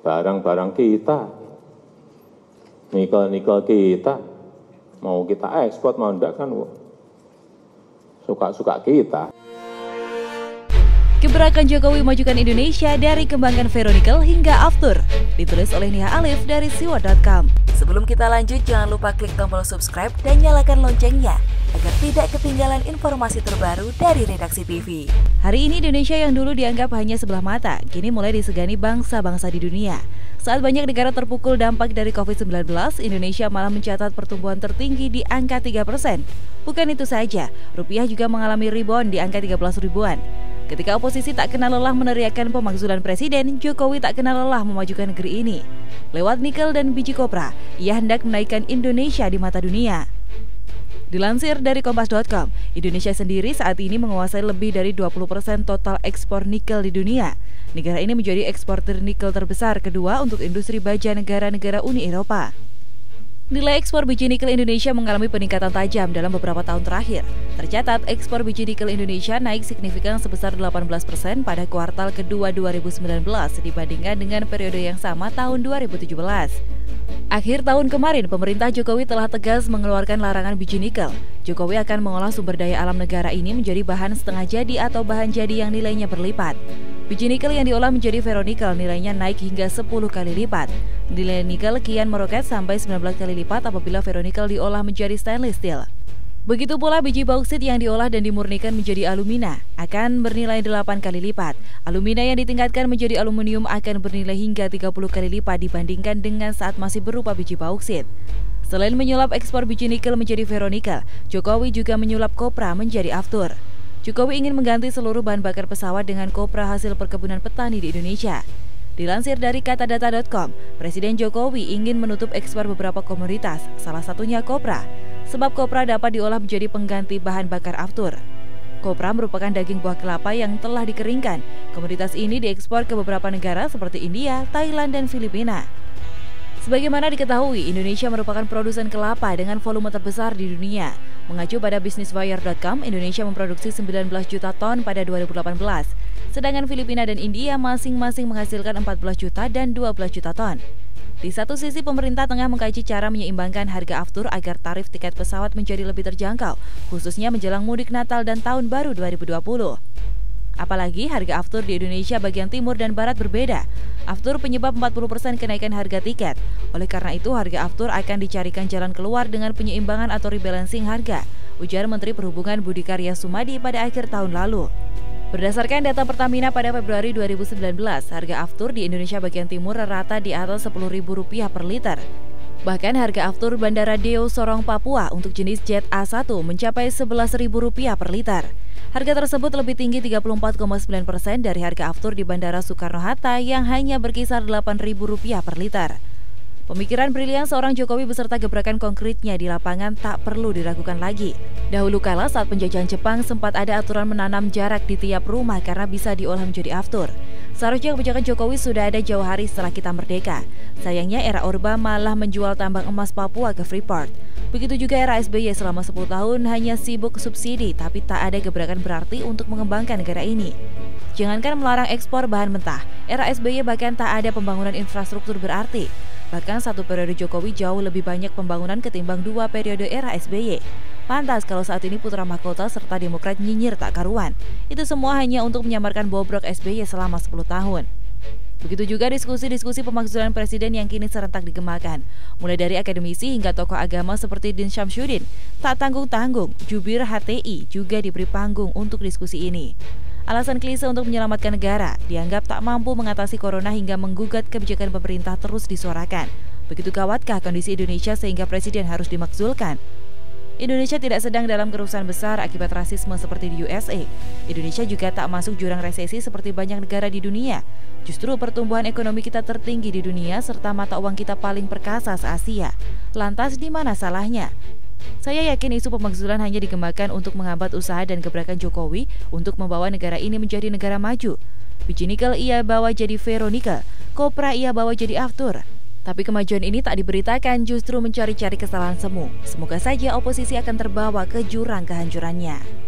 barang-barang kita, nikel-nikel kita, mau kita ekspor mau enggak kan suka-suka kita. Gebrakan Jokowi majukan Indonesia dari kembangkan ferronikel hingga aftur, ditulis oleh Nia Alif dari siwa.com. Sebelum kita lanjut, jangan lupa klik tombol subscribe dan nyalakan loncengnya agar tidak ketinggalan informasi terbaru dari Redaksi TV. Hari ini Indonesia yang dulu dianggap hanya sebelah mata, kini mulai disegani bangsa-bangsa di dunia. Saat banyak negara terpukul dampak dari COVID-19, Indonesia malah mencatat pertumbuhan tertinggi di angka 3%. Bukan itu saja, rupiah juga mengalami rebound di angka 13 ribuan. Ketika oposisi tak kenal lelah meneriakkan pemakzulan presiden, Jokowi tak kenal lelah memajukan negeri ini. Lewat nikel dan biji kopra, ia hendak menaikkan Indonesia di mata dunia. Dilansir dari Kompas.com, Indonesia sendiri saat ini menguasai lebih dari 20% total ekspor nikel di dunia. Negara ini menjadi eksportir nikel terbesar kedua untuk industri baja negara-negara Uni Eropa. Nilai ekspor biji nikel Indonesia mengalami peningkatan tajam dalam beberapa tahun terakhir. Tercatat, ekspor biji nikel Indonesia naik signifikan sebesar 18% pada kuartal kedua 2019 dibandingkan dengan periode yang sama tahun 2017. Akhir tahun kemarin, pemerintah Jokowi telah tegas mengeluarkan larangan biji nikel. Jokowi akan mengolah sumber daya alam negara ini menjadi bahan setengah jadi atau bahan jadi yang nilainya berlipat. Biji nikel yang diolah menjadi ferronikel nilainya naik hingga 10 kali lipat. Nilai nikel kian meroket sampai 19 kali lipat apabila ferronikel diolah menjadi stainless steel. Begitu pula biji bauksit yang diolah dan dimurnikan menjadi alumina akan bernilai 8 kali lipat. Alumina yang ditingkatkan menjadi aluminium akan bernilai hingga 30 kali lipat dibandingkan dengan saat masih berupa biji bauksit. Selain menyulap ekspor biji nikel menjadi ferronikel, Jokowi juga menyulap kopra menjadi aftur. Jokowi ingin mengganti seluruh bahan bakar pesawat dengan kopra hasil perkebunan petani di Indonesia. Dilansir dari katadata.com, Presiden Jokowi ingin menutup ekspor beberapa komoditas, salah satunya kopra, sebab kopra dapat diolah menjadi pengganti bahan bakar aftur. Kopra merupakan daging buah kelapa yang telah dikeringkan. Komoditas ini diekspor ke beberapa negara seperti India, Thailand, dan Filipina. Sebagaimana diketahui, Indonesia merupakan produsen kelapa dengan volume terbesar di dunia. Mengacu pada businesswire.com, Indonesia memproduksi 19 juta ton pada 2018. Sedangkan Filipina dan India masing-masing menghasilkan 14 juta dan 12 juta ton. Di satu sisi, pemerintah tengah mengkaji cara menyeimbangkan harga aftur agar tarif tiket pesawat menjadi lebih terjangkau, khususnya menjelang mudik Natal dan Tahun Baru 2020. Apalagi harga aftur di Indonesia bagian timur dan barat berbeda. Aftur penyebab 40% kenaikan harga tiket. Oleh karena itu, harga aftur akan dicarikan jalan keluar dengan penyeimbangan atau rebalancing harga, ujar Menteri Perhubungan Budi Karya Sumadi pada akhir tahun lalu. Berdasarkan data Pertamina pada Februari 2019, harga aftur di Indonesia bagian timur rata di atas Rp10.000 per liter. Bahkan harga aftur Bandara Deo Sorong, Papua untuk jenis Jet A1 mencapai Rp11.000 per liter. Harga tersebut lebih tinggi 34,9% dari harga aftur di Bandara Soekarno-Hatta yang hanya berkisar Rp8.000 per liter. Pemikiran brilian seorang Jokowi beserta gebrakan konkretnya di lapangan tak perlu diragukan lagi. Dahulu kala saat penjajahan Jepang sempat ada aturan menanam jarak di tiap rumah karena bisa diolah menjadi aftur. Seharusnya kebijakan Jokowi sudah ada jauh hari setelah kita merdeka. Sayangnya era Orba malah menjual tambang emas Papua ke Freeport. Begitu juga era SBY selama 10 tahun hanya sibuk subsidi tapi tak ada gebrakan berarti untuk mengembangkan negara ini. Jangankan melarang ekspor bahan mentah, era SBY bahkan tak ada pembangunan infrastruktur berarti. Bahkan satu periode Jokowi jauh lebih banyak pembangunan ketimbang 2 periode era SBY. Pantas kalau saat ini putra mahkota serta Demokrat nyinyir tak karuan. Itu semua hanya untuk menyamarkan bobrok SBY selama 10 tahun. Begitu juga diskusi-diskusi pemakzulan presiden yang kini serentak digemakan. Mulai dari akademisi hingga tokoh agama seperti Din Syamsuddin. Tak tanggung-tanggung, jubir HTI juga diberi panggung untuk diskusi ini. Alasan klise untuk menyelamatkan negara, dianggap tak mampu mengatasi corona hingga menggugat kebijakan pemerintah terus disuarakan. Begitu kawatkah kondisi Indonesia sehingga presiden harus dimakzulkan? Indonesia tidak sedang dalam kerusuhan besar akibat rasisme seperti di USA. Indonesia juga tak masuk jurang resesi seperti banyak negara di dunia. Justru pertumbuhan ekonomi kita tertinggi di dunia serta mata uang kita paling perkasa se-Asia. Lantas di mana salahnya? Saya yakin isu pemakzulan hanya digemakan untuk menghambat usaha dan gebrakan Jokowi untuk membawa negara ini menjadi negara maju. Biji nikel ia bawa jadi ferronikel, kopra ia bawa jadi aftur. Tapi kemajuan ini tak diberitakan, justru mencari-cari kesalahan semu. Semoga saja oposisi akan terbawa ke jurang kehancurannya.